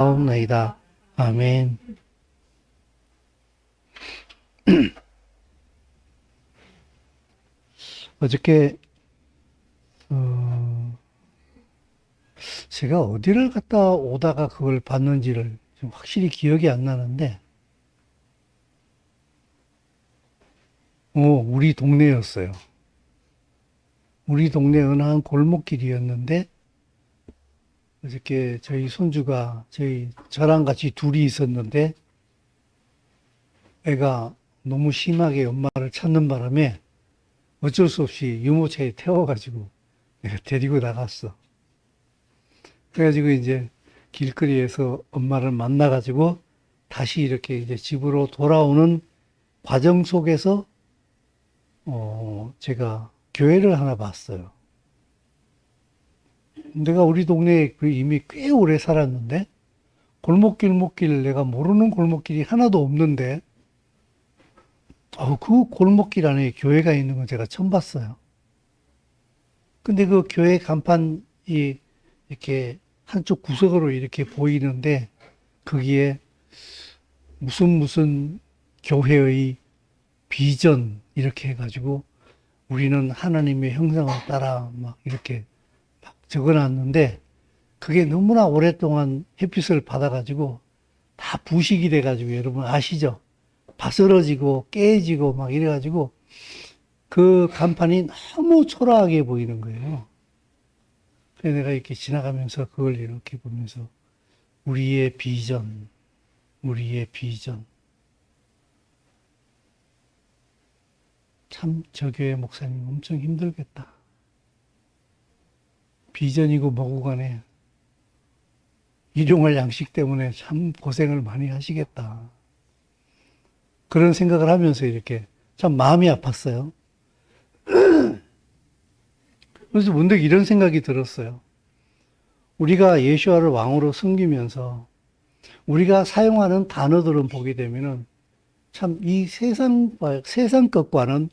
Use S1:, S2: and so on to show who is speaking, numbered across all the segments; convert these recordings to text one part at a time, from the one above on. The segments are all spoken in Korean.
S1: 나옵나이다. 아멘. 어저께 제가 어디를 갔다 오다가 그걸 봤는지를 좀 확실히 기억이 안 나는데, 우리 동네였어요. 우리 동네 어느 한 골목길이었는데, 어저께 저희 손주가 저랑 같이 둘이 있었는데, 애가 너무 심하게 엄마를 찾는 바람에 어쩔 수 없이 유모차에 태워가지고 내가 데리고 나갔어. 그래가지고 이제 길거리에서 엄마를 만나가지고 다시 이렇게 이제 집으로 돌아오는 과정 속에서 제가 교회를 하나 봤어요. 내가 우리 동네에 이미 꽤 오래 살았는데 골목길 내가 모르는 골목길이 하나도 없는데 그 골목길 안에 교회가 있는 건 제가 처음 봤어요. 근데 그 교회 간판이 이렇게 한쪽 구석으로 이렇게 보이는데 거기에 무슨 교회의 비전 이렇게 해가지고 우리는 하나님의 형상을 따라 막 이렇게 막 적어놨는데 그게 너무나 오랫동안 햇빛을 받아가지고 다 부식이 돼가지고 여러분 아시죠? 바스러지고 깨지고 막 이래가지고 그 간판이 너무 초라하게 보이는 거예요. 그래서 내가 이렇게 지나가면서 그걸 이렇게 보면서 우리의 비전, 우리의 비전. 참 저 교회 목사님 엄청 힘들겠다. 비전이고 뭐고 간에 일용할 양식 때문에 참 고생을 많이 하시겠다. 그런 생각을 하면서 이렇게 참 마음이 아팠어요. 그래서 문득 이런 생각이 들었어요. 우리가 예수와를 왕으로 섬기면서 우리가 사용하는 단어들은 보게 되면은 참 이 세상 것과는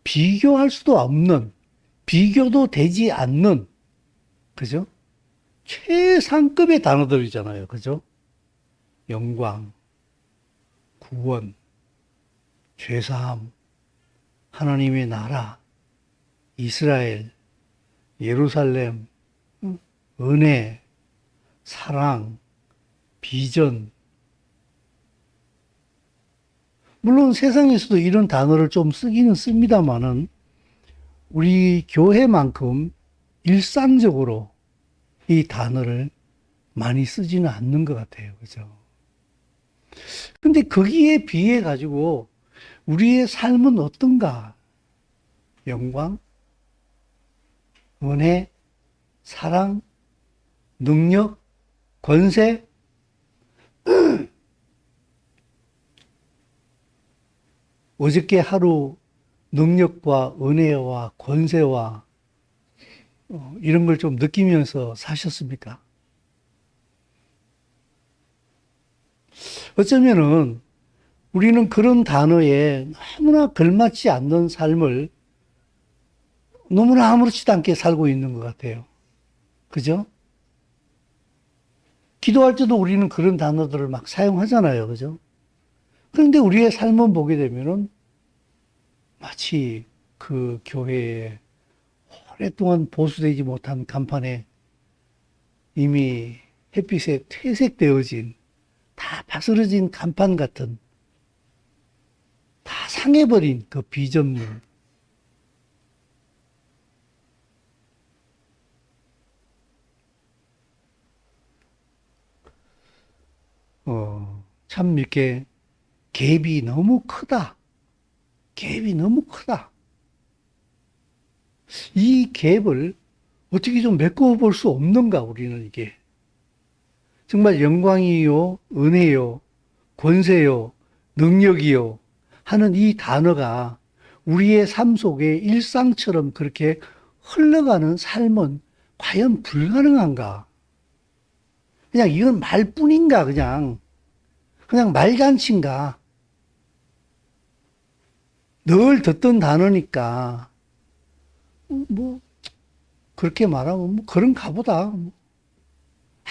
S1: 비교할 수도 없는, 비교도 되지 않는, 그죠? 최상급의 단어들이잖아요. 그죠? 영광, 구원, 죄사함, 하나님의 나라, 이스라엘, 예루살렘, 은혜, 사랑, 비전. 물론 세상에서도 이런 단어를 좀 쓰기는 씁니다만은 우리 교회만큼 일상적으로 이 단어를 많이 쓰지는 않는 것 같아요. 그죠? 근데 거기에 비해 가지고 우리의 삶은 어떤가? 영광, 은혜, 사랑, 능력, 권세. 어저께 하루 능력과 은혜와 권세와 이런 걸 좀 느끼면서 사셨습니까? 어쩌면은 우리는 그런 단어에 너무나 걸맞지 않는 삶을 너무나 아무렇지도 않게 살고 있는 것 같아요. 그죠? 기도할 때도 우리는 그런 단어들을 막 사용하잖아요. 그죠? 그런데 우리의 삶을 보게 되면은 마치 그 교회에 오랫동안 보수되지 못한 간판에 이미 햇빛에 퇴색되어진 다 바스러진 간판 같은 다 상해버린 그 비전물. 참 이렇게 갭이 너무 크다. 갭이 너무 크다. 이 갭을 어떻게 좀 메꿔볼 수 없는가, 우리는 이게. 정말 영광이요, 은혜요, 권세요, 능력이요 하는 이 단어가 우리의 삶 속에 일상처럼 그렇게 흘러가는 삶은 과연 불가능한가? 그냥 이건 말뿐인가, 그냥 말잔치인가? 늘 듣던 단어니까, 뭐, 그렇게 말하면 뭐 그런가 보다.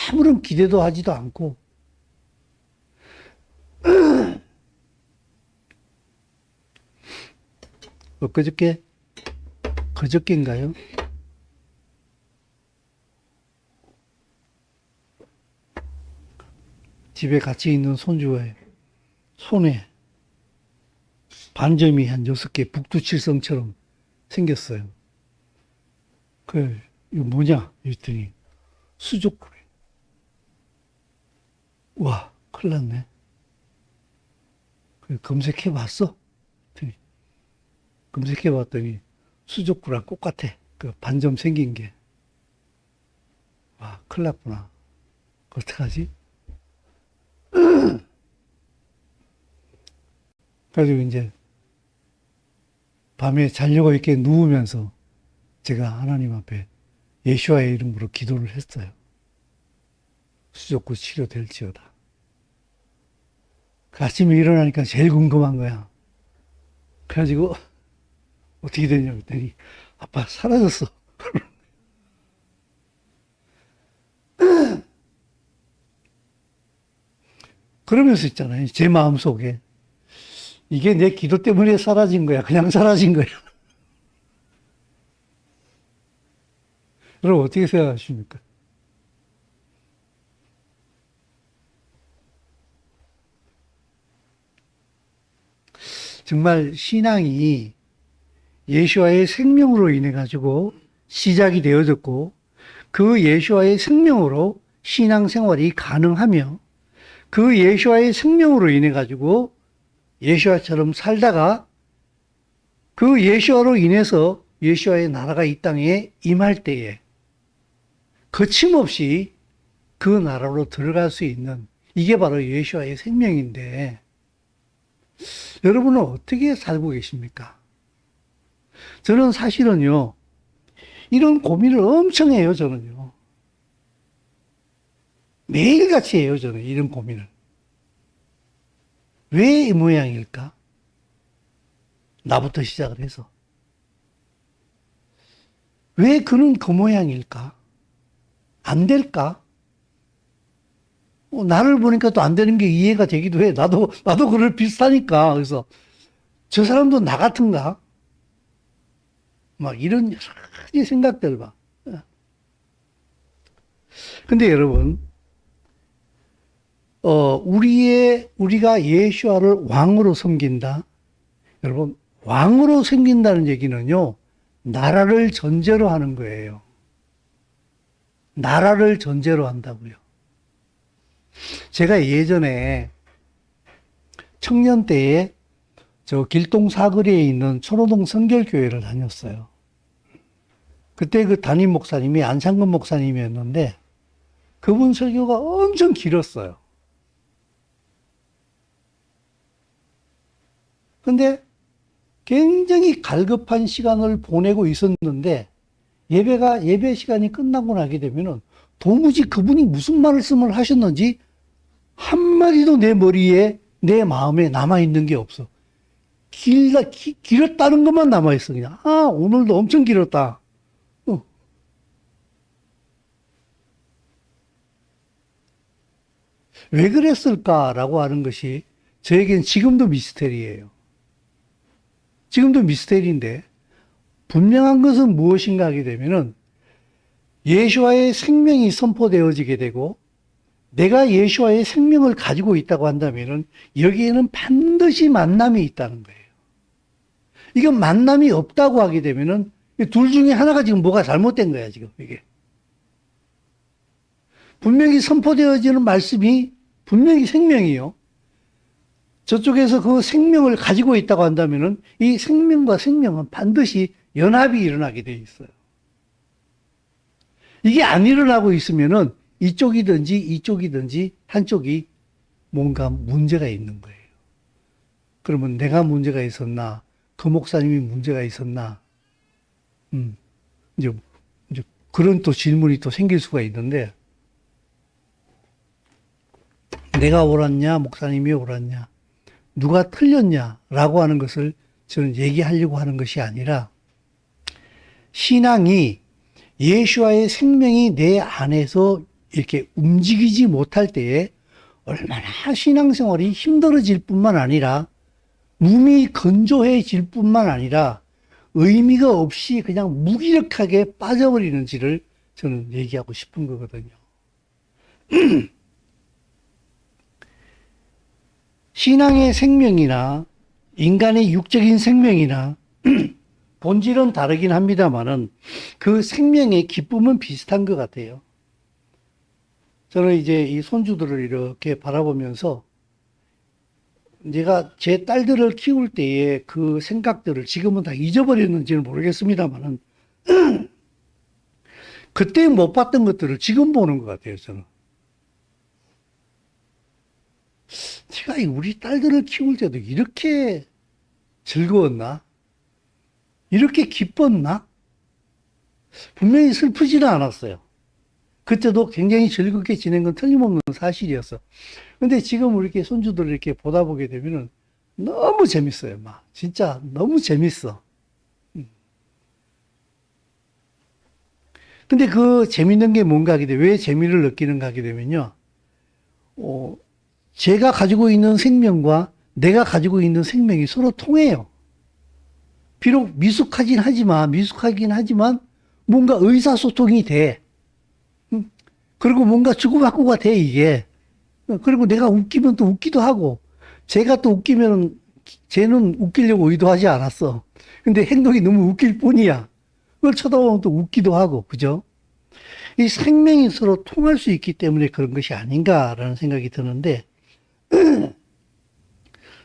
S1: 아무런 기대도 하지도 않고 엊그저께, 그저께인가요? 집에 같이 있는 손주의 손에 반점이 한 6개 북두칠성처럼 생겼어요. 이거 뭐냐? 이랬더니 수족구래. 와, 큰일 났네. 검색해 봤어? 검색해 봤더니 수족구랑 똑같아. 그 반점 생긴 게. 와, 큰일 났구나. 어떡하지? 그래가지고 이제 밤에 자려고 이렇게 누우면서 제가 하나님 앞에 예수와의 이름으로 기도를 했어요. 수족구 치료될지어다. 그 아침에 일어나니까 제일 궁금한 거야. 그래가지고 어떻게 되냐 그랬더니 아빠 사라졌어. 그러면서 있잖아요. 제 마음속에 이게 내 기도 때문에 사라진 거야. 그냥 사라진 거야. 여러분 어떻게 생각하십니까? 정말 신앙이 예수와의 생명으로 인해 가지고 시작이 되어졌고 그 예수와의 생명으로 신앙생활이 가능하며 그 예수와의 생명으로 인해 가지고 예수와처럼 살다가 그 예수와로 인해서 예수와의 나라가 이 땅에 임할 때에 거침없이 그 나라로 들어갈 수 있는 이게 바로 예수와의 생명인데 여러분은 어떻게 살고 계십니까? 저는 사실은요, 이런 고민을 엄청 해요, 저는요. 매일같이 해요, 저는 이런 고민을. 왜 이 모양일까? 나부터 시작을 해서. 왜 그는 그 모양일까? 안 될까? 나를 보니까 또 안 되는 게 이해가 되기도 해. 나도 그럴 비슷하니까. 그래서 저 사람도 나 같은가? 막 이런 여러 가지 생각들 봐. 근데 여러분, 우리가 예수와를 왕으로 섬긴다. 여러분, 왕으로 섬긴다는 얘기는요, 나라를 전제로 하는 거예요. 나라를 전제로 한다고요. 제가 예전에 청년 때에 저 길동 사거리에 있는 천호동 성결교회를 다녔어요. 그때 그 담임 목사님이 안상근 목사님이었는데 그분 설교가 엄청 길었어요. 근데 굉장히 갈급한 시간을 보내고 있었는데 예배 시간이 끝나고 나게 되면은 도무지 그분이 무슨 말씀을 하셨는지 한마디도 내 머리에 내 마음에 남아있는 게 없어. 길었다는 것만 남아있어. 그냥 오늘도 엄청 길었다. 왜 그랬을까라고 하는 것이 저에겐 지금도 미스테리예요. 지금도 미스테리인데 분명한 것은 무엇인가 하게 되면은 예수와의 생명이 선포되어지게 되고 내가 예수와의 생명을 가지고 있다고 한다면은 여기에는 반드시 만남이 있다는 거예요. 이건 만남이 없다고 하게 되면은 둘 중에 하나가 지금 뭐가 잘못된 거야, 지금 이게. 분명히 선포되어지는 말씀이 분명히 생명이요. 저쪽에서 그 생명을 가지고 있다고 한다면은 이 생명과 생명은 반드시 연합이 일어나게 돼 있어요. 이게 안 일어나고 있으면은 이쪽이든지 한쪽이 뭔가 문제가 있는 거예요. 그러면 내가 문제가 있었나? 그 목사님이 문제가 있었나? 이제 그런 또 질문이 또 생길 수가 있는데, 내가 옳았냐? 목사님이 옳았냐? 누가 틀렸냐? 라고 하는 것을 저는 얘기하려고 하는 것이 아니라, 신앙이 예수와의 생명이 내 안에서 이렇게 움직이지 못할 때에 얼마나 신앙생활이 힘들어질 뿐만 아니라 몸이 건조해질 뿐만 아니라 의미가 없이 그냥 무기력하게 빠져버리는지를 저는 얘기하고 싶은 거거든요. 신앙의 생명이나 인간의 육적인 생명이나 본질은 다르긴 합니다만은 그 생명의 기쁨은 비슷한 것 같아요. 저는 이제 이 손주들을 이렇게 바라보면서 제가 제 딸들을 키울 때의 그 생각들을 지금은 다 잊어버렸는지는 모르겠습니다만은 그때 못 봤던 것들을 지금 보는 것 같아요, 저는. 제가 우리 딸들을 키울 때도 이렇게 즐거웠나? 이렇게 기뻤나? 분명히 슬프지는 않았어요. 그때도 굉장히 즐겁게 지낸 건 틀림없는 사실이었어. 근데 지금 이렇게 손주들을 이렇게 보다 보게 되면은 너무 재밌어요, 막. 진짜 너무 재밌어. 근데 그 재밌는 게 뭔가 하게 돼. 왜 재미를 느끼는가 하게 되면요. 제가 가지고 있는 생명과 내가 가지고 있는 생명이 서로 통해요. 비록 미숙하긴 하지만 뭔가 의사소통이 돼. 그리고 뭔가 주고받고가 돼, 이게. 그리고 내가 웃기면 또 웃기도 하고, 제가 또 웃기면, 쟤는 웃기려고 의도하지 않았어. 근데 행동이 너무 웃길 뿐이야. 그걸 쳐다보면 또 웃기도 하고, 그죠? 이 생명이 서로 통할 수 있기 때문에 그런 것이 아닌가라는 생각이 드는데,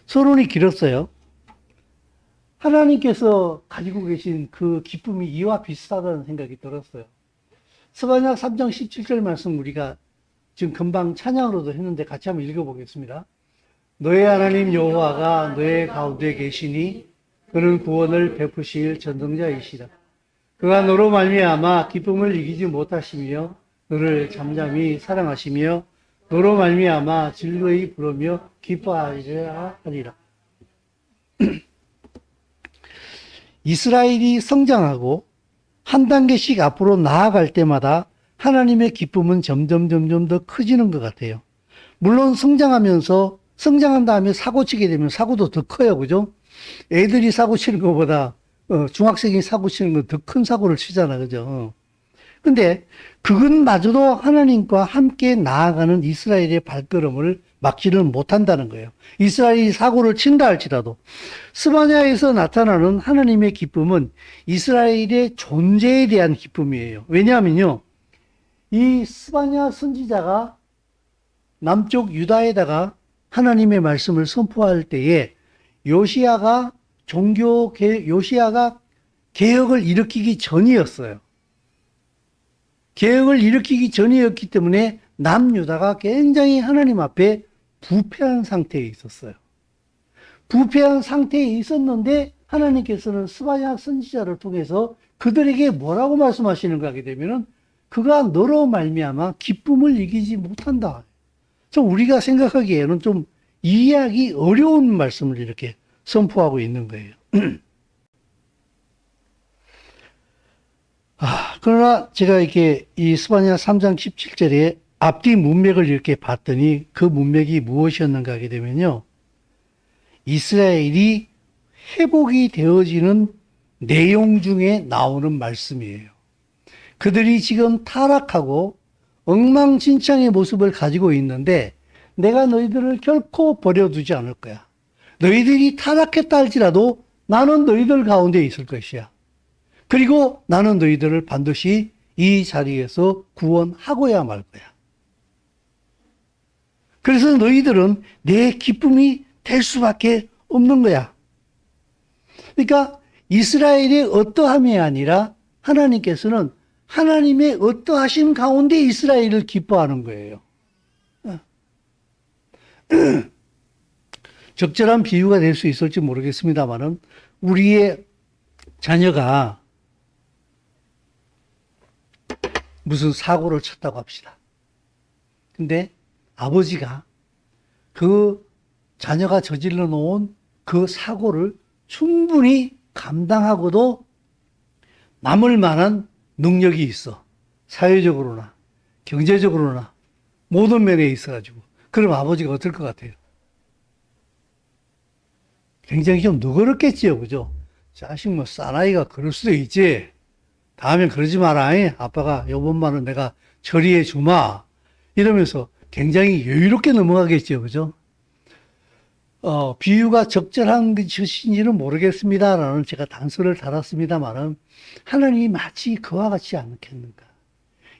S1: 서론이 길었어요. 하나님께서 가지고 계신 그 기쁨이 이와 비슷하다는 생각이 들었어요. 스바냐 3장 17절 말씀 우리가 지금 금방 찬양으로도 했는데 같이 한번 읽어보겠습니다. 너의 하나님 여호와가 너의 가운데 계시니 그는 구원을 베푸실 전능자이시라. 그가 너로 말미암아 기쁨을 이기지 못하시며 너를 잠잠히 사랑하시며 너로 말미암아 즐거이 부르며 기뻐하리라 하리라. 이스라엘이 성장하고 한 단계씩 앞으로 나아갈 때마다 하나님의 기쁨은 점점 더 커지는 것 같아요. 물론 성장한 다음에 사고 치게 되면 사고도 더 커요. 그죠? 애들이 사고 치는 것보다 중학생이 사고 치는 건 더 큰 사고를 치잖아. 그죠? 근데 그것마저도 하나님과 함께 나아가는 이스라엘의 발걸음을 막지는 못한다는 거예요. 이스라엘이 사고를 친다 할지라도 스바냐에서 나타나는 하나님의 기쁨은 이스라엘의 존재에 대한 기쁨이에요. 왜냐하면요, 이 스바냐 선지자가 남쪽 유다에다가 하나님의 말씀을 선포할 때에 요시야가 개혁을 일으키기 전이었어요. 개혁을 일으키기 전이었기 때문에 남유다가 굉장히 하나님 앞에 부패한 상태에 있었어요. 부패한 상태에 있었는데 하나님께서는 스바냐 선지자를 통해서 그들에게 뭐라고 말씀하시는가 하게 되면은 그가 너로 말미암아 기쁨을 이기지 못한다. 좀 우리가 생각하기에는 좀 이해하기 어려운 말씀을 이렇게 선포하고 있는 거예요. 그러나 제가 이렇게 이 스바냐 3장 17절에 앞뒤 문맥을 이렇게 봤더니 그 문맥이 무엇이었는가 하게 되면요, 이스라엘이 회복이 되어지는 내용 중에 나오는 말씀이에요. 그들이 지금 타락하고 엉망진창의 모습을 가지고 있는데 내가 너희들을 결코 버려두지 않을 거야. 너희들이 타락했다 할지라도 나는 너희들 가운데 있을 것이야. 그리고 나는 너희들을 반드시 이 자리에서 구원하고야 말 거야. 그래서 너희들은 내 기쁨이 될 수밖에 없는 거야. 그러니까 이스라엘의 어떠함이 아니라 하나님께서는 하나님의 어떠하심 가운데 이스라엘을 기뻐하는 거예요. 적절한 비유가 될 수 있을지 모르겠습니다만은 우리의 자녀가 무슨 사고를 쳤다고 합시다. 근데 아버지가 그 자녀가 저질러 놓은 그 사고를 충분히 감당하고도 남을 만한 능력이 있어. 사회적으로나 경제적으로나 모든 면에 있어가지고 그럼 아버지가 어떨 것 같아요? 굉장히 좀 너그럽겠지요, 그죠? 자식 뭐 사나이가 그럴 수도 있지. 다음엔 그러지 마라. 아빠가 요번만은 내가 처리해 주마. 이러면서 굉장히 여유롭게 넘어가겠죠, 그죠? 비유가 적절한 것인지는 모르겠습니다라는 제가 단서를 달았습니다만은 하나님이 마치 그와 같지 않겠는가.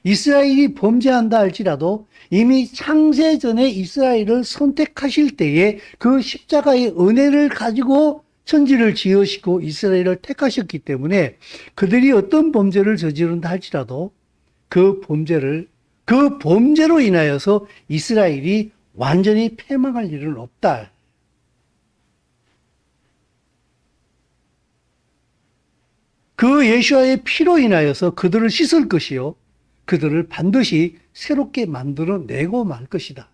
S1: 이스라엘이 범죄한다 할지라도 이미 창세전에 이스라엘을 선택하실 때에 그 십자가의 은혜를 가지고 천지를 지으시고 이스라엘을 택하셨기 때문에 그들이 어떤 범죄를 저지른다 할지라도 그 범죄로 인하여서 이스라엘이 완전히 패망할 일은 없다. 그 예수와의 피로 인하여서 그들을 씻을 것이요. 그들을 반드시 새롭게 만들어내고 말 것이다.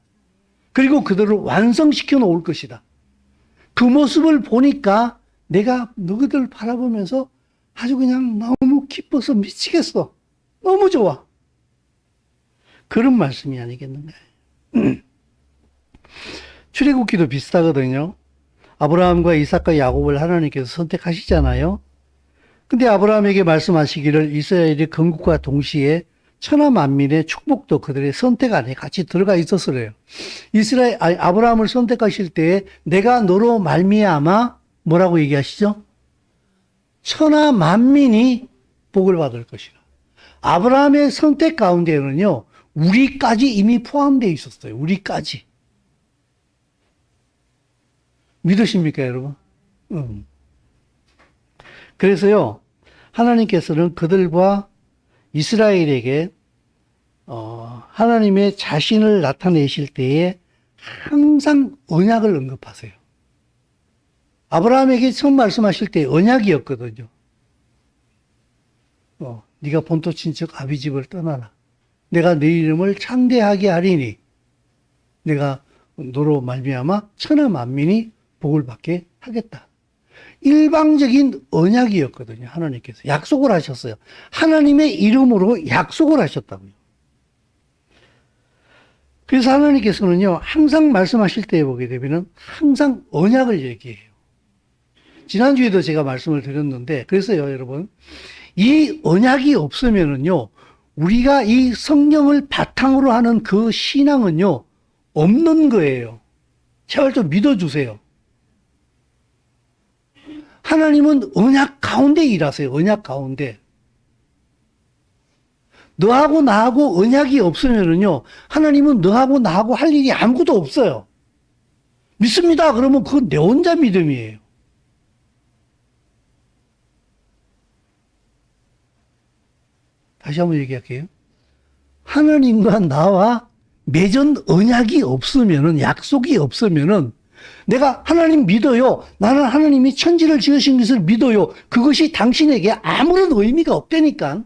S1: 그리고 그들을 완성시켜 놓을 것이다. 그 모습을 보니까 내가 너희들 바라보면서 아주 그냥 너무 기뻐서 미치겠어. 너무 좋아. 그런 말씀이 아니겠는가. 출애굽기도 비슷하거든요. 아브라함과 이삭과 야곱을 하나님께서 선택하시잖아요. 근데 아브라함에게 말씀하시기를 이스라엘의 건국과 동시에 천하 만민의 축복도 그들의 선택 안에 같이 들어가 있었어요. 아브라함을 선택하실 때에 내가 너로 말미암아 뭐라고 얘기하시죠? 천하 만민이 복을 받을 것이라. 아브라함의 선택 가운데는요, 우리까지 이미 포함되어 있었어요. 우리까지. 믿으십니까, 여러분? 그래서요, 하나님께서는 그들과 이스라엘에게 하나님의 자신을 나타내실 때에 항상 언약을 언급하세요. 아브라함에게 처음 말씀하실 때 언약이었거든요. 네가 본토 친척 아비 집을 떠나라. 내가 네 이름을 창대하게 하리니 내가 너로 말미암아 천하 만민이 복을 받게 하겠다. 일방적인 언약이었거든요. 하나님께서 약속을 하셨어요. 하나님의 이름으로 약속을 하셨다고요. 그래서 하나님께서는요, 항상 말씀하실 때 보게 되면은 항상 언약을 얘기해요. 지난주에도 제가 말씀을 드렸는데, 그래서요, 여러분, 이 언약이 없으면은요, 우리가 이 성령을 바탕으로 하는 그 신앙은요, 없는 거예요. 제발 좀 믿어주세요. 하나님은 언약 가운데 일하세요. 언약 가운데. 너하고 나하고 언약이 없으면은요, 하나님은 너하고 나하고 할 일이 아무것도 없어요. 믿습니다. 그러면 그건 내 혼자 믿음이에요. 다시 한번 얘기할게요. 하나님과 나와 맺은 언약이 없으면은, 약속이 없으면은, 내가 하나님 믿어요. 나는 하나님이 천지를 지으신 것을 믿어요. 그것이 당신에게 아무런 의미가 없다니까.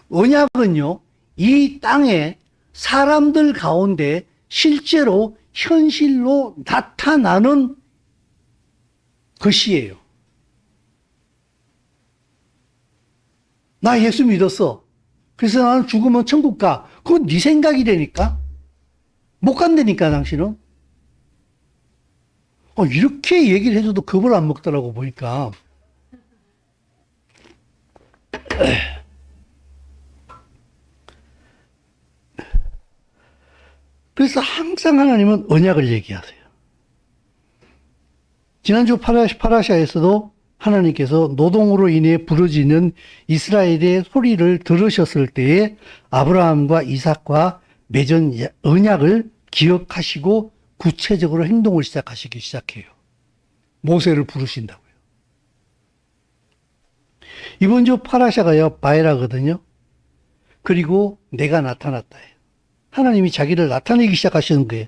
S1: 언약은요, 이 땅에 사람들 가운데 실제로 현실로 나타나는 것이에요. 나 예수 믿었어. 그래서 나는 죽으면 천국 가. 그건 네 생각이 되니까. 못 간다니까, 당신은. 이렇게 얘기를 해줘도 겁을 안 먹더라고, 보니까. 그래서 항상 하나님은 언약을 얘기하세요. 지난주 파라샤에서도 하나님께서 노동으로 인해 부러지는 이스라엘의 소리를 들으셨을 때에 아브라함과 이삭과 맺은 언약을 기억하시고 구체적으로 행동을 시작하시기 시작해요. 모세를 부르신다고요. 이번 주 파라샤가요, 바에라거든요. 그리고 내가 나타났다 해요. 하나님이 자기를 나타내기 시작하시는 거예요.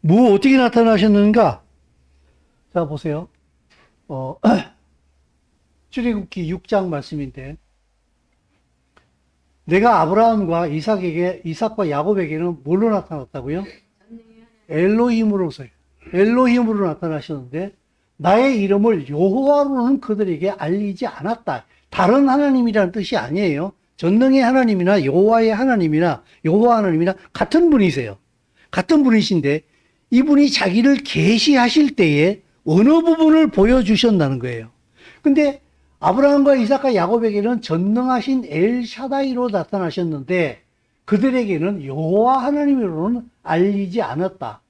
S1: 뭐 어떻게 나타나셨는가? 자, 보세요. 출애굽기 6장 말씀인데, 내가 아브라함과 이삭과 야곱에게는 뭘로 나타났다고요? 엘로힘으로서요. 엘로힘으로 나타나셨는데, 나의 이름을 여호와로는 그들에게 알리지 않았다. 다른 하나님이라는 뜻이 아니에요. 전능의 하나님이나 여호와 하나님이나 같은 분이세요. 같은 분이신데 이분이 자기를 계시하실 때에 어느 부분을 보여주셨다는 거예요. 근데 아브라함과 이삭과 야곱에게는 전능하신 엘샤다이로 나타나셨는데 그들에게는 여호와 하나님으로는 알리지 않았다.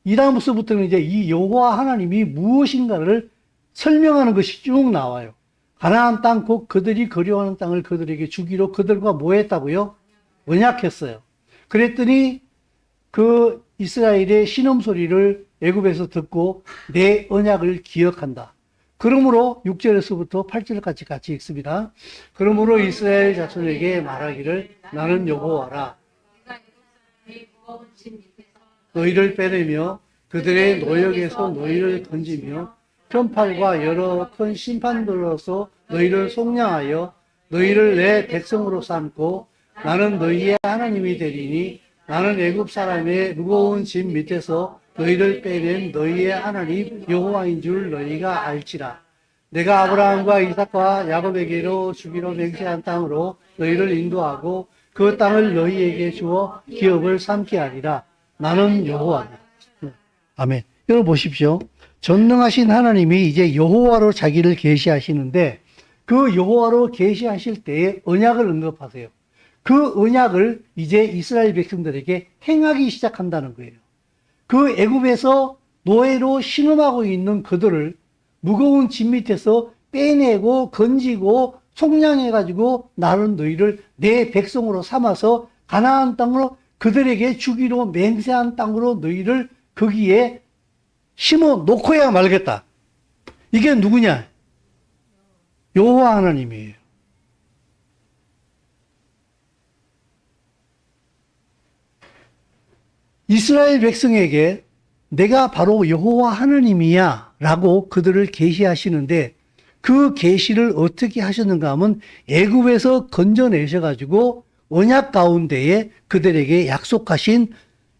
S1: 이 다음부터는 이제 이 여호와 하나님이 무엇인가를 설명하는 것이 쭉 나와요. 가나안 땅 곧 그들이 거류하는 땅을 그들에게 주기로 그들과 뭐 했다고요? 언약했어요. 그랬더니 그 이스라엘의 신음소리를 애굽에서 듣고 내 언약을 기억한다. 그러므로 6절에서부터 8절까지 같이 읽습니다. 그러므로 이스라엘 자손에게 말하기를 나는 여호와라. 너희를 빼내며 그들의 노역에서 너희를 건지며 편팔과 여러 큰 심판들로서 너희를 속량하여 너희를 내 백성으로 삼고 나는 너희의 하나님이 되리니 나는 애굽 사람의 무거운 짐 밑에서 너희를 빼낸 너희의 하나님 여호와인 줄 너희가 알지라. 내가 아브라함과 이삭과 야곱에게로 주기로 맹세한 땅으로 너희를 인도하고 그 땅을 너희에게 주어 기업을 삼게 하리라. 나는 여호와다. 아멘. 여러분 보십시오. 전능하신 하나님이 이제 여호와로 자기를 계시하시는데 그 여호와로 계시하실 때에 언약을 언급하세요. 그 언약을 이제 이스라엘 백성들에게 행하기 시작한다는 거예요. 그 애굽에서 노예로 신음하고 있는 그들을 무거운 짐 밑에서 빼내고 건지고 속량해가지고 나는 너희를 내 백성으로 삼아서 가나안 땅으로 그들에게 주기로 맹세한 땅으로 너희를 거기에 심어 놓고야 말겠다. 이게 누구냐? 여호와 하나님이에요. 이스라엘 백성에게 내가 바로 여호와 하나님이야 라고 그들을 계시하시는데 그 계시를 어떻게 하셨는가 하면 애굽에서 건져내셔가지고 언약 가운데에 그들에게 약속하신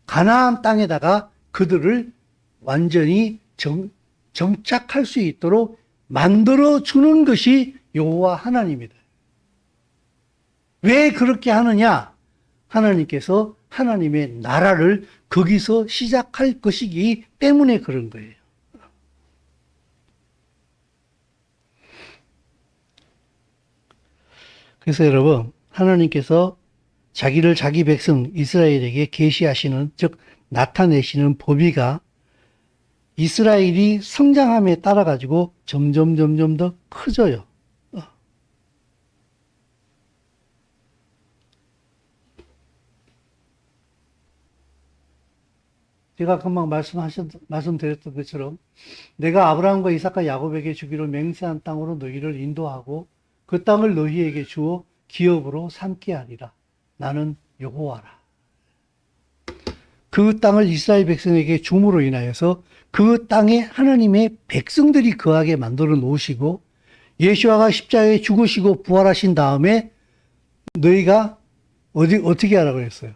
S1: 가나안 땅에다가 그들을 완전히 정착할 수 있도록 만들어주는 것이 여호와 하나님이다. 왜 그렇게 하느냐? 하나님께서 하나님의 나라를 거기서 시작할 것이기 때문에 그런 거예요. 그래서 여러분, 하나님께서 자기를 자기 백성 이스라엘에게 계시하시는, 즉 나타내시는 범위가 이스라엘이 성장함에 따라 가지고 점점 더 커져요. 제가 금방 말씀드렸던 것처럼 내가 아브라함과 이삭과 야곱에게 주기로 맹세한 땅으로 너희를 인도하고 그 땅을 너희에게 주어 기업으로 삼게 하리라. 나는 여호와라. 그 땅을 이스라엘 백성에게 줌으로 인하여서 그 땅에 하나님의 백성들이 거하게 만들어 놓으시고 예수와가 십자가에 죽으시고 부활하신 다음에 너희가 어떻게 하라고 했어요?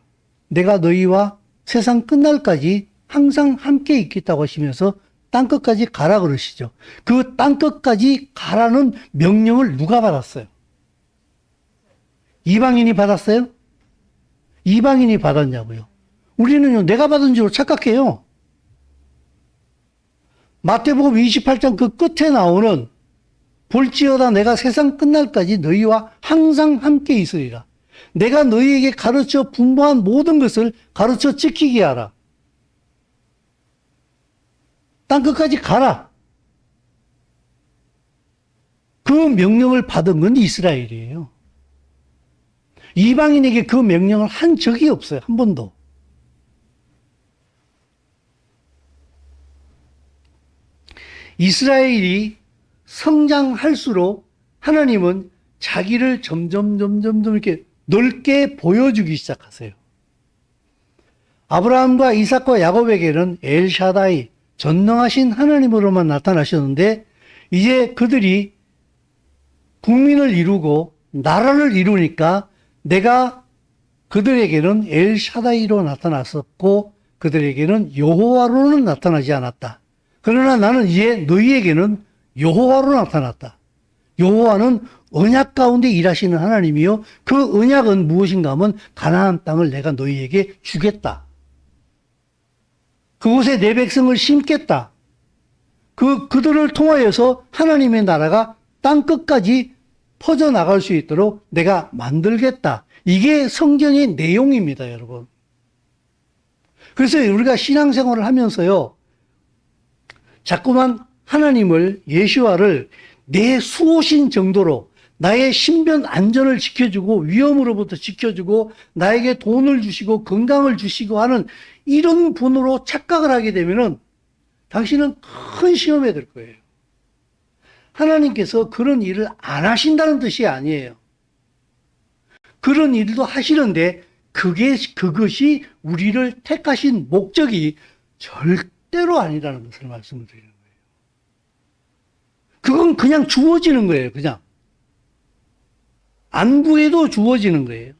S1: 내가 너희와 세상 끝날까지 항상 함께 있겠다고 하시면서 땅끝까지 가라 그러시죠. 그 땅끝까지 가라는 명령을 누가 받았어요? 이방인이 받았어요? 이방인이 받았냐고요. 우리는요, 내가 받은 줄로 착각해요. 마태복음 28장 그 끝에 나오는 볼지어다 내가 세상 끝날까지 너희와 항상 함께 있으리라. 내가 너희에게 가르쳐 분부한 모든 것을 가르쳐 지키게 하라. 땅끝까지 가라. 그 명령을 받은 건 이스라엘이에요. 이방인에게 그 명령을 한 적이 없어요. 한 번도. 이스라엘이 성장할수록 하나님은 자기를 점점 이렇게 넓게 보여주기 시작하세요. 아브라함과 이삭과 야곱에게는 엘샤다이, 전능하신 하나님으로만 나타나셨는데 이제 그들이 국민을 이루고 나라를 이루니까 내가 그들에게는 엘샤다이로 나타났었고 그들에게는 여호와로는 나타나지 않았다. 그러나 나는 이제 너희에게는 여호와로 나타났다. 여호와는 언약 가운데 일하시는 하나님이요. 그 언약은 무엇인가 하면 가나안 땅을 내가 너희에게 주겠다. 그곳에 내 백성을 심겠다. 그들을 통하여서 하나님의 나라가 땅 끝까지 퍼져나갈 수 있도록 내가 만들겠다. 이게 성경의 내용입니다, 여러분. 그래서 우리가 신앙생활을 하면서요, 자꾸만 하나님을, 예수와를 내 수호신 정도로 나의 신변 안전을 지켜주고 위험으로부터 지켜주고 나에게 돈을 주시고 건강을 주시고 하는 이런 분으로 착각을 하게 되면은 당신은 큰 시험에 들 거예요. 하나님께서 그런 일을 안 하신다는 뜻이 아니에요. 그런 일도 하시는데 그것이 우리를 택하신 목적이 절대로 아니라는 것을 말씀을 드리는 거예요. 그건 그냥 주어지는 거예요. 그냥. 안 구해도 주어지는 거예요.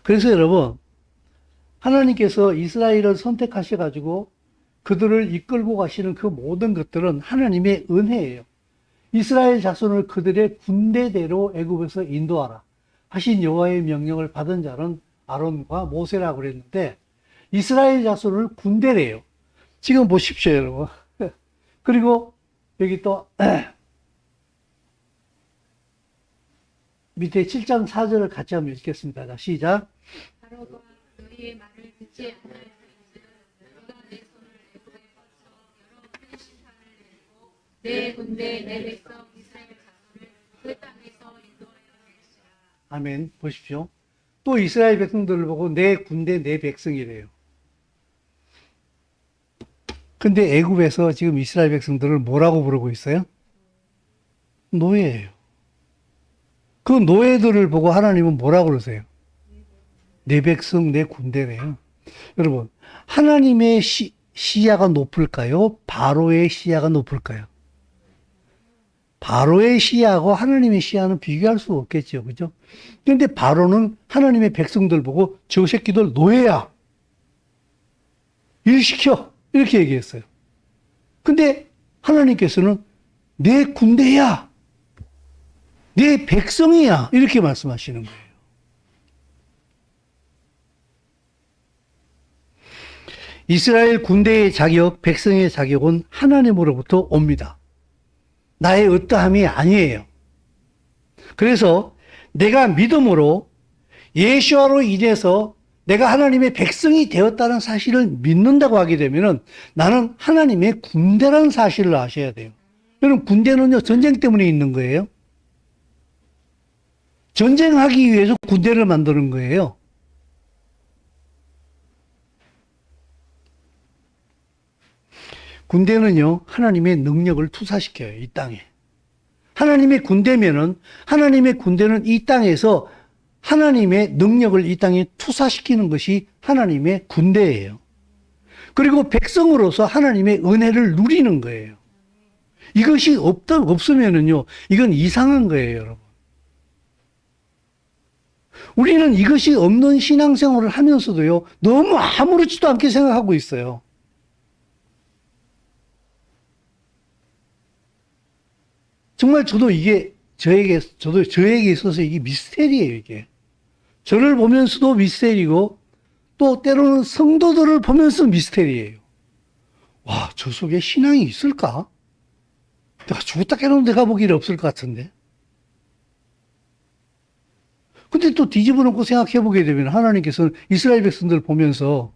S1: 그래서 여러분, 하나님께서 이스라엘을 선택하셔가지고 그들을 이끌고 가시는 그 모든 것들은 하나님의 은혜예요. 이스라엘 자손을 그들의 군대대로 애굽에서 인도하라 하신 여호와의 명령을 받은 자는 아론과 모세라고 그랬는데 이스라엘 자손을 군대래요. 지금 보십시오, 여러분. 그리고 여기 또 밑에 7장 4절을 같이 한번 읽겠습니다. 자, 시작.
S2: 바로가 너희의 말을 듣지 아니하였은즉 너가 내 손을 애굽에 뻗쳐 여러 필시타를 내고 내 군대 내 백성 이스라엘 자손을 그 땅에서 인도하여 낼시라.
S1: 아멘. 보십시오. 또 이스라엘 백성들을 보고 내 군대 내 백성이래요. 근데 애굽에서 지금 이스라엘 백성들을 뭐라고 부르고 있어요? 노예예요. 그 노예들을 보고 하나님은 뭐라고 그러세요? 내 백성, 내 군대래요. 여러분, 하나님의 시야가 높을까요? 바로의 시야가 높을까요? 바로의 시야하고 하나님의 시야는 비교할 수 없겠죠. 그죠? 그런데 바로는 하나님의 백성들 보고 저 새끼들 노예야. 일 시켜. 이렇게 얘기했어요. 근데 하나님께서는 내 군대야. 내 백성이야. 이렇게 말씀하시는 거예요. 이스라엘 군대의 자격, 백성의 자격은 하나님으로부터 옵니다. 나의 어떠함이 아니에요. 그래서 내가 믿음으로 예수와로 인해서 내가 하나님의 백성이 되었다는 사실을 믿는다고 하게 되면은 나는 하나님의 군대라는 사실을 아셔야 돼요. 여러분, 군대는요, 전쟁 때문에 있는 거예요. 전쟁하기 위해서 군대를 만드는 거예요. 군대는요, 하나님의 능력을 투사시켜요, 이 땅에. 하나님의 군대면은, 하나님의 군대는 이 땅에서 하나님의 능력을 이 땅에 투사시키는 것이 하나님의 군대예요. 그리고 백성으로서 하나님의 은혜를 누리는 거예요. 이것이 없으면은요, 이건 이상한 거예요, 여러분. 우리는 이것이 없는 신앙생활을 하면서도요, 너무 아무렇지도 않게 생각하고 있어요. 정말 저도 저에게 있어서 이게 미스테리예요, 이게. 저를 보면서도 미스테리고, 또 때로는 성도들을 보면서 미스테리예요. 와, 저 속에 신앙이 있을까? 내가 죽었다 깨어나면 내가 보기엔 없을 것 같은데. 근데 또 뒤집어 놓고 생각해 보게 되면 하나님께서는 이스라엘 백성들 보면서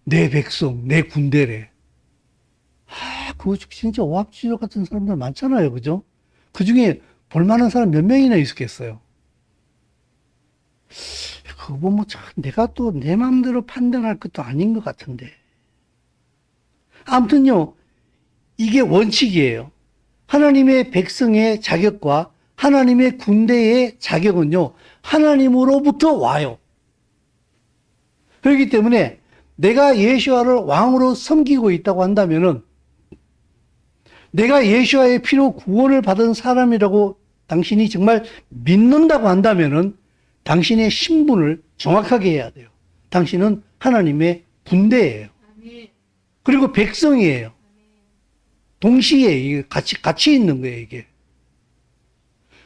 S1: 내 백성, 내 군대래. 그거 진짜 오합지졸 같은 사람들 많잖아요. 그죠? 그 중에 볼만한 사람 몇 명이나 있었겠어요. 그거 보면 참 내가 또 내 마음대로 판단할 것도 아닌 것 같은데. 아무튼요, 이게 원칙이에요. 하나님의 백성의 자격과 하나님의 군대의 자격은요, 하나님으로부터 와요. 그렇기 때문에 내가 예수와를 왕으로 섬기고 있다고 한다면은 내가 예수와의 피로 구원을 받은 사람이라고 당신이 정말 믿는다고 한다면은 당신의 신분을 정확하게 해야 돼요. 당신은 하나님의 군대예요. 그리고 백성이에요. 동시에 이게 같이 있는 거예요, 이게.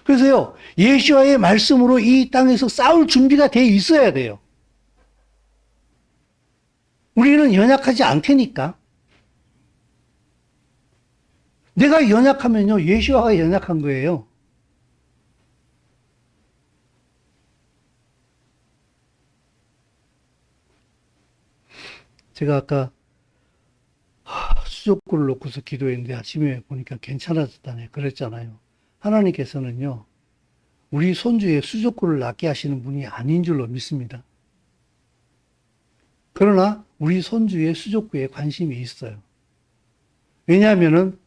S1: 그래서요, 예수와의 말씀으로 이 땅에서 싸울 준비가 돼 있어야 돼요. 우리는 연약하지 않다니까. 내가 연약하면요, 예수와가 연약한 거예요. 제가 아까 수족구를 놓고서 기도했는데 아침에 보니까 괜찮아졌다네. 그랬잖아요. 하나님께서는요, 우리 손주의 수족구를 낫게 하시는 분이 아닌 줄로 믿습니다. 그러나 우리 손주의 수족구에 관심이 있어요. 왜냐하면은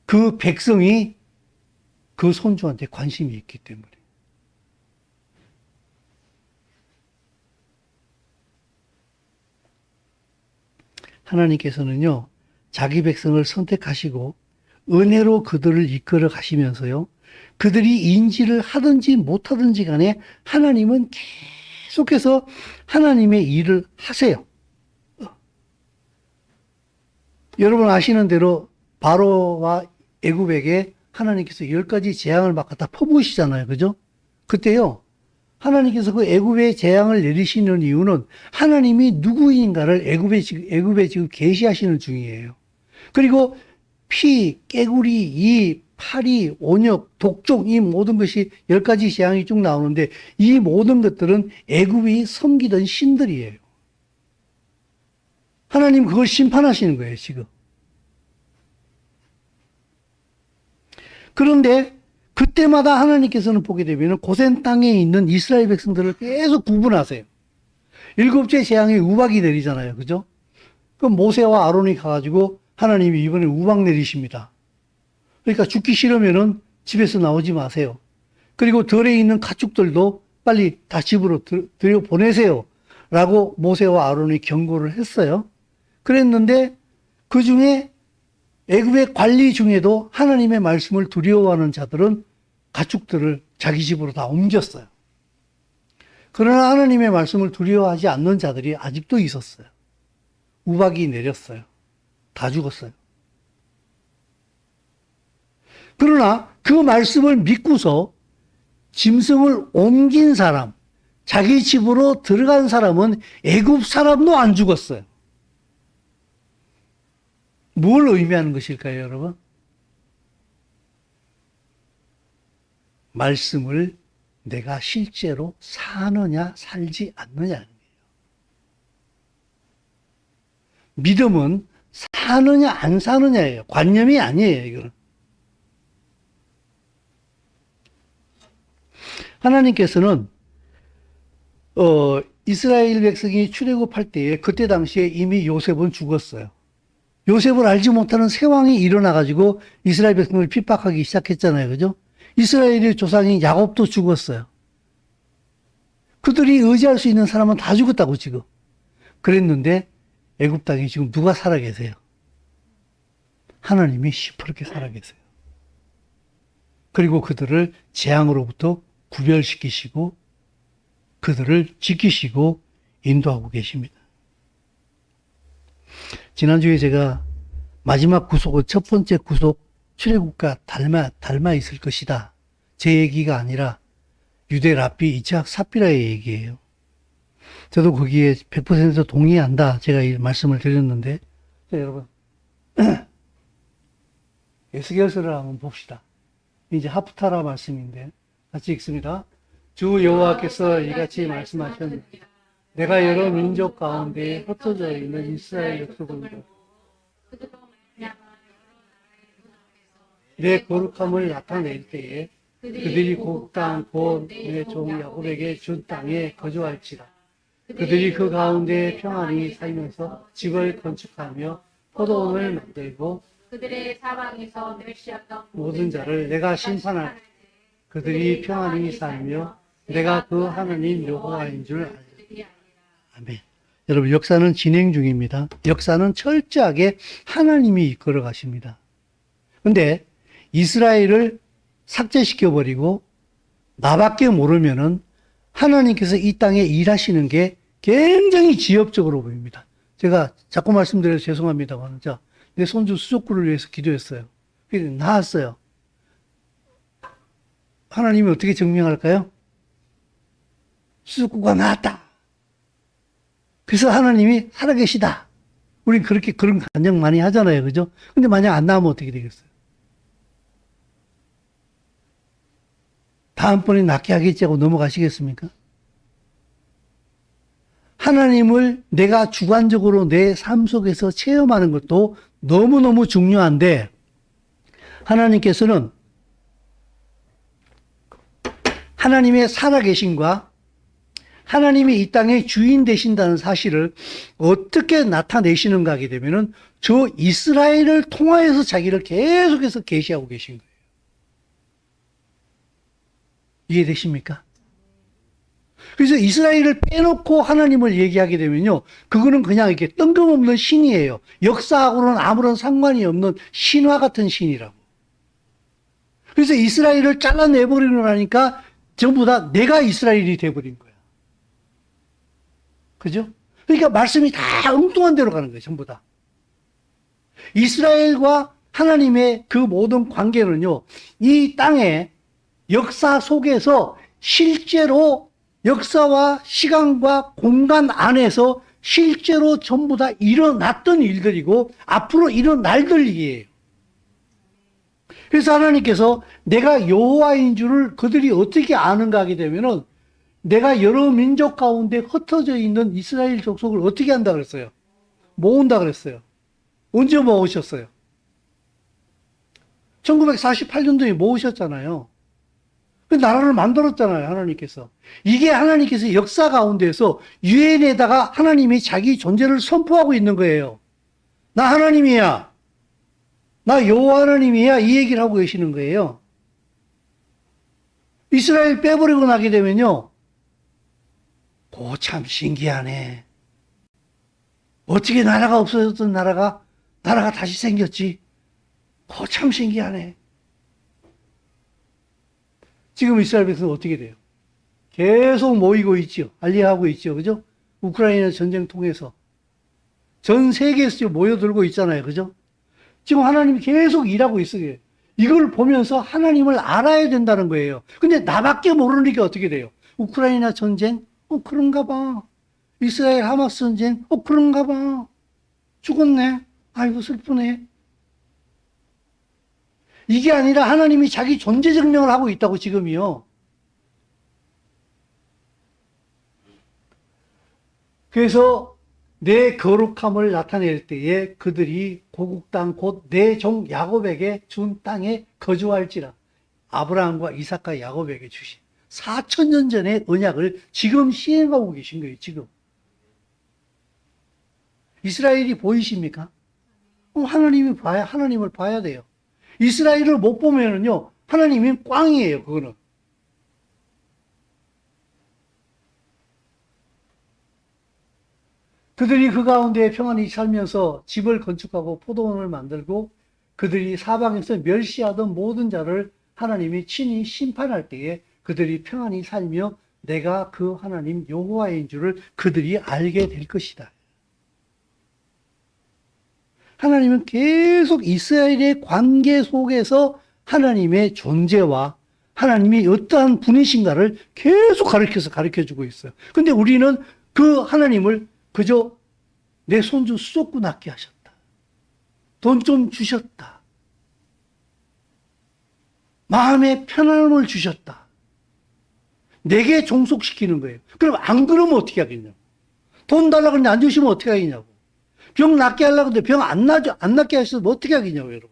S1: 그 백성이 그 손주한테 관심이 있기 때문에. 하나님께서는요, 자기 백성을 선택하시고 은혜로 그들을 이끌어 가시면서요, 그들이 인지를 하든지 못하든지 간에 하나님은 계속해서 하나님의 일을 하세요. 여러분 아시는 대로 바로와 애굽에게 하나님께서 10가지 재앙을 막 갖다 퍼부으시잖아요. 그죠? 그때요, 하나님께서 그 애굽에 재앙을 내리시는 이유는 하나님이 누구인가를 애굽에 지금 계시하시는 중이에요. 그리고 피, 깨구리, 이, 파리, 온역, 독종, 이 모든 것이 10가지 재앙이 쭉 나오는데 이 모든 것들은 애굽이 섬기던 신들이에요. 하나님 그걸 심판하시는 거예요, 지금. 그런데 그때마다 하나님께서는 보게 되면 고센 땅에 있는 이스라엘 백성들을 계속 구분하세요. 7째 재앙에 우박이 내리잖아요. 그죠? 그럼 모세와 아론이 가가지고 하나님이 이번에 우박 내리십니다. 그러니까 죽기 싫으면은 집에서 나오지 마세요. 그리고 들에 있는 가축들도 빨리 다 집으로 들여보내세요. 라고 모세와 아론이 경고를 했어요. 그랬는데 그 중에 애굽의 관리 중에도 하나님의 말씀을 두려워하는 자들은 가축들을 자기 집으로 다 옮겼어요. 그러나 하나님의 말씀을 두려워하지 않는 자들이 아직도 있었어요. 우박이 내렸어요. 다 죽었어요. 그러나 그 말씀을 믿고서 짐승을 옮긴 사람, 자기 집으로 들어간 사람은 애굽 사람도 안 죽었어요. 뭘 의미하는 것일까요, 여러분? 말씀을 내가 실제로 사느냐, 살지 않느냐는 거예요. 믿음은 사느냐, 안 사느냐예요. 관념이 아니에요, 이거는. 하나님께서는, 이스라엘 백성이 출애굽할 때에 그때 당시에 이미 요셉은 죽었어요. 요셉을 알지 못하는 새 왕이 일어나가지고 이스라엘 백성을 핍박하기 시작했잖아요. 그죠? 이스라엘의 조상인 야곱도 죽었어요. 그들이 의지할 수 있는 사람은 다 죽었다고 지금. 그랬는데 애굽 땅에 지금 누가 살아계세요? 하나님이 시퍼렇게 살아계세요. 그리고 그들을 재앙으로부터 구별시키시고 그들을 지키시고 인도하고 계십니다. 지난주에 제가 마지막 구속은 첫 번째 구속 출애굽과 닮아 있을 것이다. 제 얘기가 아니라 유대 랍비 이삭 삽비라의 얘기예요. 저도 거기에 100% 동의한다. 제가 이 말씀을 드렸는데, 자, 여러분 에스겔서를 한번 봅시다. 이제 하프타라 말씀인데 같이 읽습니다. 주 여호와께서 이같이 말씀하셨느니라. 내가 여러 민족 가운데 흩어져 있는 이스라엘 족속을 내 거룩함을 나타낼 때에 그들이 그 땅 곧 내 종 야곱에게 준 땅에 거주할지라. 그들이 그 가운데 평안히 살면서 집을 건축하며 포도원을 만들고
S2: 그들의 사방에서 멸시하던
S1: 모든 자를 내가 심판할 그들이 평안히 살며 내가 그 하나님 여호와인 줄 알리라. 아멘. 여러분, 역사는 진행 중입니다. 역사는 철저하게 하나님이 이끌어 가십니다. 근데 이스라엘을 삭제시켜버리고 나밖에 모르면은 하나님께서 이 땅에 일하시는 게 굉장히 지엽적으로 보입니다. 제가 자꾸 말씀드려서 죄송합니다만, 자, 내 손주 수족구를 위해서 기도했어요. 그래서 나았어요. 하나님이 어떻게 증명할까요? 수족구가 나았다. 그래서 하나님이 살아계시다. 우린 그렇게 그런 간증 많이 하잖아요. 그죠? 근데 만약 안 나오면 어떻게 되겠어요? 다음번에 낫게 하겠지 하고 넘어가시겠습니까? 하나님을 내가 주관적으로 내 삶 속에서 체험하는 것도 너무너무 중요한데, 하나님께서는 하나님의 살아계심과 하나님이 이 땅의 주인 되신다는 사실을 어떻게 나타내시는가 하게 되면은 저 이스라엘을 통하여서 자기를 계속해서 계시하고 계신 거예요. 이해되십니까? 그래서 이스라엘을 빼놓고 하나님을 얘기하게 되면요, 그거는 그냥 이렇게 뜬금없는 신이에요. 역사하고는 아무런 상관이 없는 신화 같은 신이라고. 그래서 이스라엘을 잘라내버리고 나니까 전부 다 내가 이스라엘이 돼버린 거야. 그죠? 그러니까 말씀이 다 엉뚱한 데로 가는 거예요, 전부 다. 이스라엘과 하나님의 그 모든 관계는요, 이 땅의 역사 속에서 실제로 역사와 시간과 공간 안에서 실제로 전부 다 일어났던 일들이고 앞으로 일어날 일이에요. 그래서 하나님께서 내가 여호와인 줄을 그들이 어떻게 아는가 하게 되면은 내가 여러 민족 가운데 흩어져 있는 이스라엘 족속을 어떻게 한다 그랬어요? 모은다 그랬어요. 언제 모으셨어요? 1948년도에 모으셨잖아요. 그 나라를 만들었잖아요, 하나님께서. 이게 하나님께서 역사 가운데서 유엔에다가 하나님이 자기 존재를 선포하고 있는 거예요. 나 하나님이야. 나 여호와 하나님이야. 이 얘기를 하고 계시는 거예요. 이스라엘 빼버리고 나게 되면요, 오, 참 신기하네. 어떻게 나라가 없어졌던 나라가 다시 생겼지. 오, 참 신기하네. 지금 이스라엘 백성은 어떻게 돼요? 계속 모이고 있죠. 알리하고 있죠. 그죠? 우크라이나 전쟁 통해서. 전 세계에서 모여들고 있잖아요. 그죠? 지금 하나님이 계속 일하고 있어요. 이걸 보면서 하나님을 알아야 된다는 거예요. 근데 나밖에 모르니까 어떻게 돼요? 우크라이나 전쟁? 그런가 봐. 이스라엘 하마스 전쟁? 그런가 봐. 죽었네. 아이고, 슬프네. 이게 아니라 하나님이 자기 존재 증명을 하고 있다고, 지금이요. 그래서 내 거룩함을 나타낼 때에 그들이 고국 땅 곧 내 종 야곱에게 준 땅에 거주할지라. 아브라함과 이삭과 야곱에게 주신 4,000년 전의 언약을 지금 시행하고 계신 거예요, 지금. 이스라엘이 보이십니까? 하나님을 봐야 돼요. 이스라엘을 못 보면은요, 하나님이 꽝이에요, 그거는. 그들이 그 가운데 평안히 살면서 집을 건축하고 포도원을 만들고 그들이 사방에서 멸시하던 모든 자를 하나님이 친히 심판할 때에 그들이 평안히 살며 내가 그 하나님 여호와인 줄을 그들이 알게 될 것이다. 하나님은 계속 이스라엘의 관계 속에서 하나님의 존재와 하나님이 어떠한 분이신가를 계속 가르쳐주고 있어요. 근데 우리는 그 하나님을 그저 내 손주 수족구 낳게 하셨다. 돈 좀 주셨다. 마음의 편안함을 주셨다. 내게 종속시키는 거예요. 그럼 안 그러면 어떻게 하겠냐고. 돈 달라고 했는데 안 주시면 어떻게 하겠냐고. 병 낫게 하려고 했는데 병 안 낫게 하셔서 어떻게 하겠냐고, 여러분.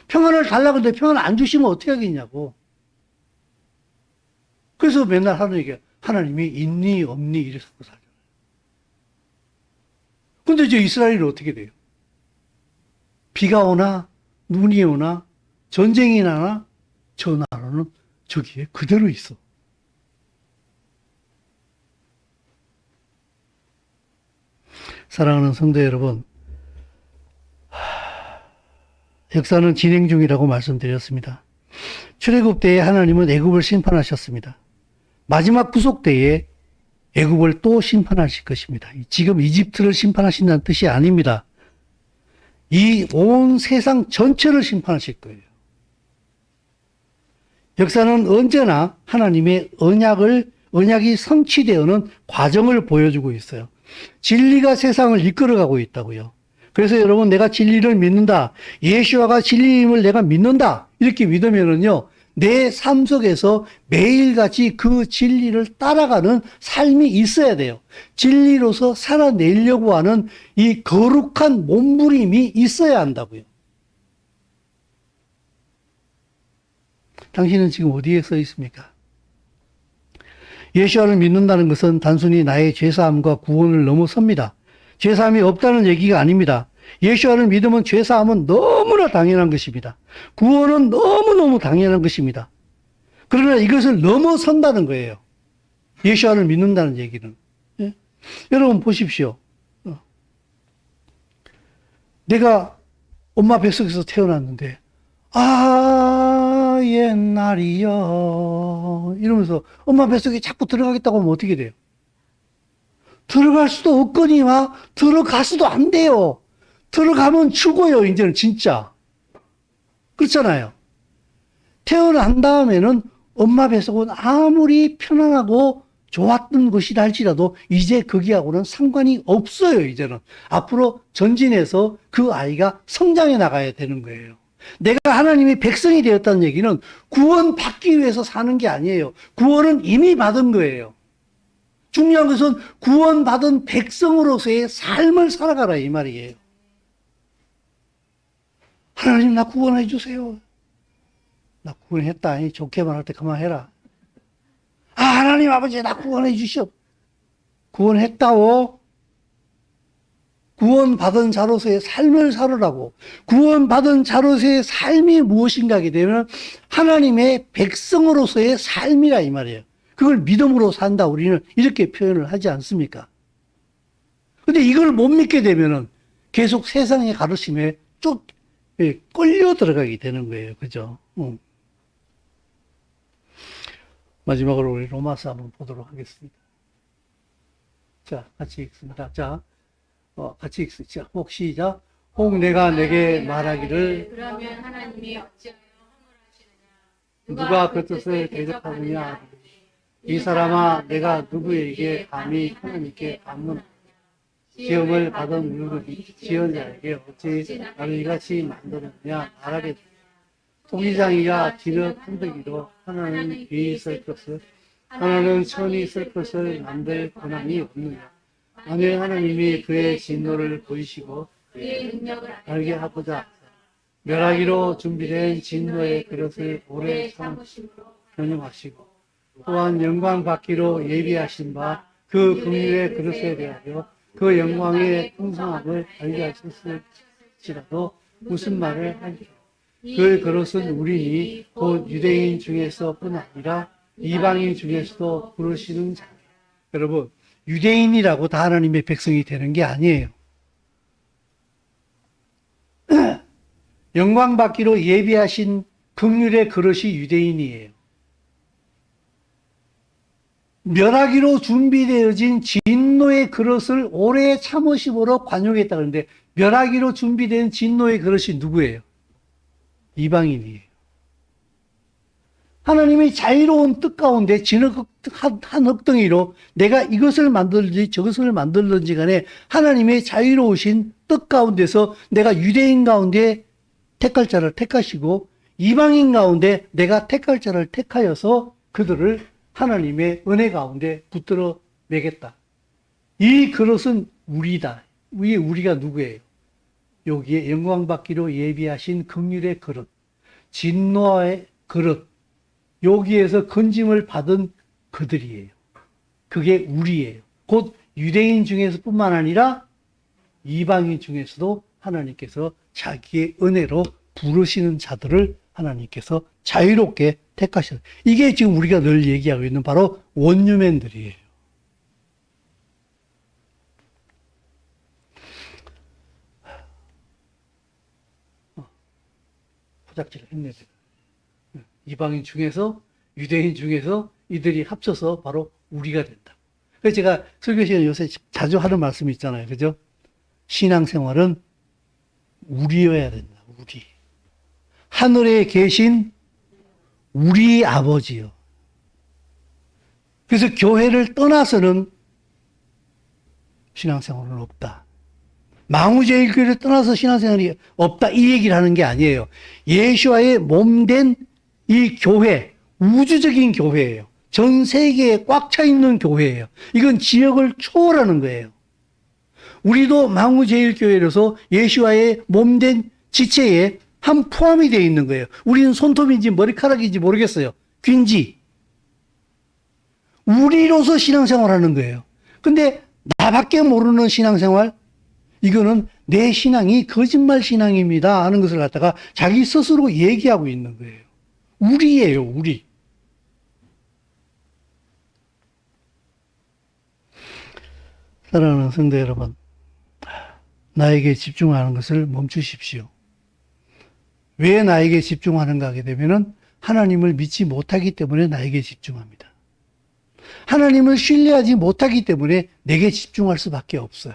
S1: 평안을 달라고 했는데 평안 안 주시면 어떻게 하겠냐고. 그래서 맨날 하는 얘기가 하나님이 있니 없니 이래서 살잖아요. 근데 이제 이스라엘은 어떻게 돼요? 비가 오나 눈이 오나 전쟁이 나나 저 나라는 저기에 그대로 있어. 사랑하는 성도 여러분, 역사는 진행 중이라고 말씀드렸습니다. 출애굽 때에 하나님은 애굽을 심판하셨습니다. 마지막 구속 때에 애굽을 또 심판하실 것입니다. 지금 이집트를 심판하신다는 뜻이 아닙니다. 이 온 세상 전체를 심판하실 거예요. 역사는 언제나 하나님의 언약이 성취되어는 과정을 보여주고 있어요. 진리가 세상을 이끌어가고 있다고요. 그래서 여러분, 내가 진리를 믿는다, 예수와가 진리임을 내가 믿는다, 이렇게 믿으면은요, 내 삶 속에서 매일같이 그 진리를 따라가는 삶이 있어야 돼요. 진리로서 살아내려고 하는 이 거룩한 몸부림이 있어야 한다고요. 당신은 지금 어디에 서 있습니까? 예수와를 믿는다는 것은 단순히 나의 죄사함과 구원을 넘어섭니다. 죄사함이 없다는 얘기가 아닙니다. 예수와를 믿으면 죄사함은 너무나 당연한 것입니다. 구원은 너무너무 당연한 것입니다. 그러나 이것을 넘어선다는 거예요. 예수와를 믿는다는 얘기는. 예? 여러분 보십시오. 내가 엄마 뱃속에서 태어났는데 옛날이여 이러면서 엄마 뱃속에 자꾸 들어가겠다고 하면 어떻게 돼요? 들어갈 수도 없거니와 들어가서도 안 돼요. 들어가면 죽어요. 이제는 진짜. 그렇잖아요. 태어난 다음에는 엄마 뱃속은 아무리 편안하고 좋았던 것이라 할지라도 이제 거기하고는 상관이 없어요. 이제는 앞으로 전진해서 그 아이가 성장해 나가야 되는 거예요. 내가 하나님의 백성이 되었다는 얘기는 구원받기 위해서 사는 게 아니에요. 구원은 이미 받은 거예요. 중요한 것은 구원받은 백성으로서의 삶을 살아가라 이 말이에요. 하나님 나 구원해 주세요. 나 구원했다. 좋게 말할 때 그만해라. 하나님 아버지 나 구원해 주시오. 구원했다고. 구원받은 자로서의 삶을 살으라고. 구원받은 자로서의 삶이 무엇인가 하게 되면 하나님의 백성으로서의 삶이라 이 말이에요. 그걸 믿음으로 산다 우리는 이렇게 표현을 하지 않습니까? 근데 이걸 못 믿게 되면은 계속 세상의 가르침에 끌려 들어가게 되는 거예요. 그죠? 마지막으로 우리 로마서 한번 보도록 하겠습니다. 자, 같이 읽습니다. 자, 같이 읽습니다. 시작. 혹 내가 내게 말하기를
S2: 그러면 하나님이 어찌하여 허물하시느냐
S1: 누가 그 뜻을 대적하느냐 이 사람아 내가 누구에게 감히 하나님께 반문하느냐 시험을 받은 물건이 지은 자에게 어찌 나를 이같이 만들었느냐 말하게 토기장이가 지는 한덕이로 하나는 위에 있을 것을 하나는 천이 있을 것을 만들 권한이 없느냐 만일 하나님이 그의 진노를 보이시고
S2: 그의 능력을
S1: 알게 하고자 멸하기로 준비된 진노의 그릇을 오래 참으심으로 변형하시고 또한 영광 받기로 예비하신 바 그 긍휼의 그릇에 대하여 그 영광의 풍성함을 알게 하셨을지라도 무슨 말을 하리요. 그 그릇은 우리니 곧 유대인 중에서뿐 아니라 이방인 중에서도 부르시는 자예요. 여러분 유대인이라고 다 하나님의 백성이 되는 게 아니에요. 영광 받기로 예비하신 긍휼의 그릇이 유대인이에요. 멸하기로 준비되어진 진노의 그릇을 오래 참으심으로 관용했다 그러는데 멸하기로 준비된 진노의 그릇이 누구예요? 이방인이에요. 하나님이 자유로운 뜻 가운데 한 흙덩이로 내가 이것을 만들든지 저것을 만들든지 간에 하나님의 자유로우신 뜻 가운데서 내가 유대인 가운데 택할 자를 택하시고 이방인 가운데 내가 택할 자를 택하여서 그들을 하나님의 은혜 가운데 붙들어 매겠다. 이 그릇은 우리다. 우리가 누구예요? 여기에 영광 받기로 예비하신 긍휼의 그릇, 진노의 그릇, 여기에서 건짐을 받은 그들이에요. 그게 우리예요. 곧 유대인 중에서뿐만 아니라 이방인 중에서도 하나님께서 자기의 은혜로 부르시는 자들을 하나님께서 자유롭게 택하셨어요. 이게 지금 우리가 늘 얘기하고 있는 바로 원유맨들이에요. 포작질을 했네요. 이방인 중에서 유대인 중에서 이들이 합쳐서 바로 우리가 된다. 그래서 제가 설교 시간에 요새 자주 하는 말씀이 있잖아요. 그죠? 신앙생활은 우리여야 된다. 우리. 하늘에 계신 우리 아버지요. 그래서 교회를 떠나서는 신앙생활은 없다. 망우제일교회를 떠나서 신앙생활이 없다. 이 얘기를 하는 게 아니에요. 예수와의 몸된 이 교회, 우주적인 교회예요. 전 세계에 꽉 차 있는 교회예요. 이건 지역을 초월하는 거예요. 우리도 망우제일교회로서 예수와의 몸된 지체에 한 포함이 되어 있는 거예요. 우리는 손톱인지 머리카락인지 모르겠어요. 귀인지. 우리로서 신앙생활 하는 거예요. 근데 나밖에 모르는 신앙생활, 이거는 내 신앙이 거짓말 신앙입니다 하는 것을 갖다가 자기 스스로 얘기하고 있는 거예요. 우리예요, 우리. 사랑하는 성도 여러분, 나에게 집중하는 것을 멈추십시오. 왜 나에게 집중하는가 하게 되면은 하나님을 믿지 못하기 때문에 나에게 집중합니다. 하나님을 신뢰하지 못하기 때문에 내게 집중할 수밖에 없어요.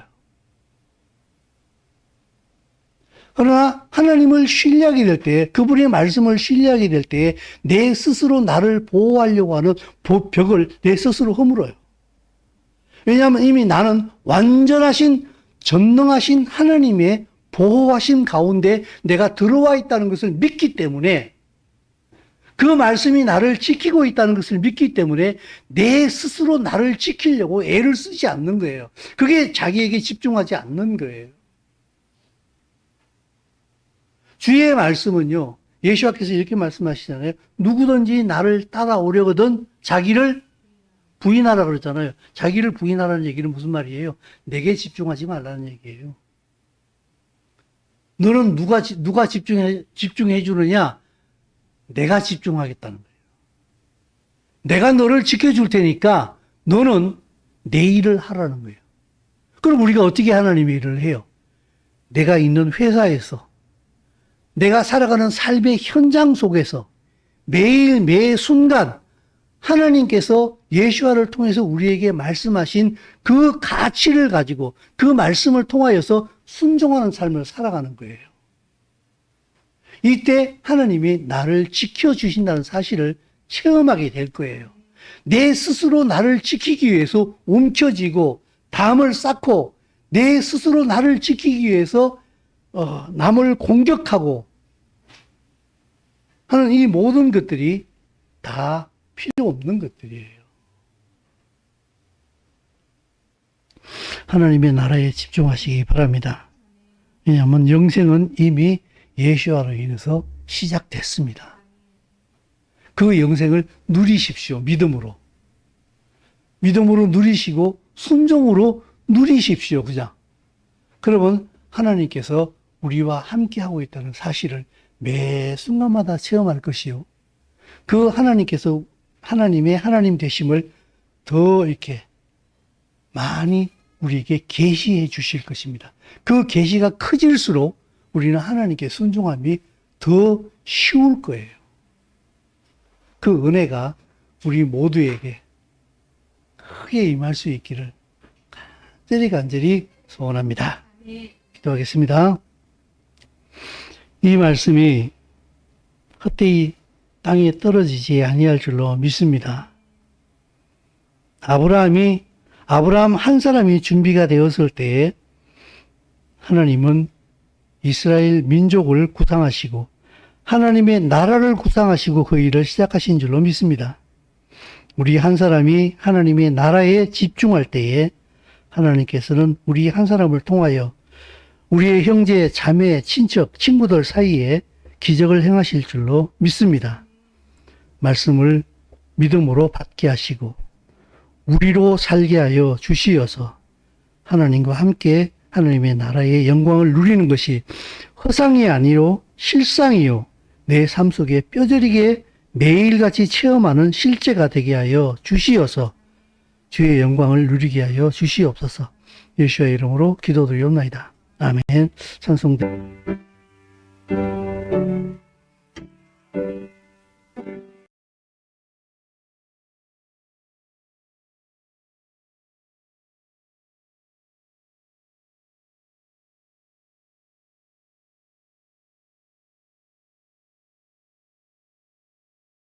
S1: 그러나 하나님을 신뢰하게 될 때, 그분의 말씀을 신뢰하게 될 때 내 스스로 나를 보호하려고 하는 벽을 내 스스로 허물어요. 왜냐하면 이미 나는 완전하신 전능하신 하나님의 보호하심 가운데 내가 들어와 있다는 것을 믿기 때문에, 그 말씀이 나를 지키고 있다는 것을 믿기 때문에 내 스스로 나를 지키려고 애를 쓰지 않는 거예요. 그게 자기에게 집중하지 않는 거예요. 주의 말씀은요, 예수와께서 이렇게 말씀하시잖아요. 누구든지 나를 따라오려거든 자기를 부인하라 그랬잖아요. 자기를 부인하라는 얘기는 무슨 말이에요? 내게 집중하지 말라는 얘기예요. 너는 누가 집중해 주느냐? 내가 집중하겠다는 거예요. 내가 너를 지켜줄 테니까 너는 내 일을 하라는 거예요. 그럼 우리가 어떻게 하나님의 일을 해요? 내가 있는 회사에서, 내가 살아가는 삶의 현장 속에서 매일 매 순간 하나님께서 예수와를 통해서 우리에게 말씀하신 그 가치를 가지고 그 말씀을 통하여서 순종하는 삶을 살아가는 거예요. 이때 하나님이 나를 지켜주신다는 사실을 체험하게 될 거예요. 내 스스로 나를 지키기 위해서 움켜쥐고 담을 쌓고 내 스스로 나를 지키기 위해서 남을 공격하고 하는 이 모든 것들이 다 필요 없는 것들이에요. 하나님의 나라에 집중하시기 바랍니다. 왜냐하면 영생은 이미 예수와로 인해서 시작됐습니다. 그 영생을 누리십시오. 믿음으로. 믿음으로 누리시고 순종으로 누리십시오. 그냥. 그러면 하나님께서 우리와 함께하고 있다는 사실을 매 순간마다 체험할 것이요. 그 하나님께서 하나님의 하나님 되심을 더 이렇게 많이 우리에게 계시해 주실 것입니다. 그 계시가 커질수록 우리는 하나님께 순종함이 더 쉬울 거예요. 그 은혜가 우리 모두에게 크게 임할 수 있기를 간절히 소원합니다. 기도하겠습니다. 이 말씀이 헛되이 땅에 떨어지지 아니할 줄로 믿습니다. 아브라함 한 사람이 준비가 되었을 때에 하나님은 이스라엘 민족을 구상하시고 하나님의 나라를 구상하시고 그 일을 시작하신 줄로 믿습니다. 우리 한 사람이 하나님의 나라에 집중할 때에 하나님께서는 우리 한 사람을 통하여 우리의 형제, 자매, 친척, 친구들 사이에 기적을 행하실 줄로 믿습니다. 말씀을 믿음으로 받게 하시고 우리로 살게 하여 주시어서 하나님과 함께 하나님의 나라의 영광을 누리는 것이 허상이 아니요 실상이요 내 삶 속에 뼈저리게 매일같이 체험하는 실제가 되게 하여 주시어서 주의 영광을 누리게 하여 주시옵소서. 예수의 이름으로 기도드리옵나이다. 아멘. 찬송.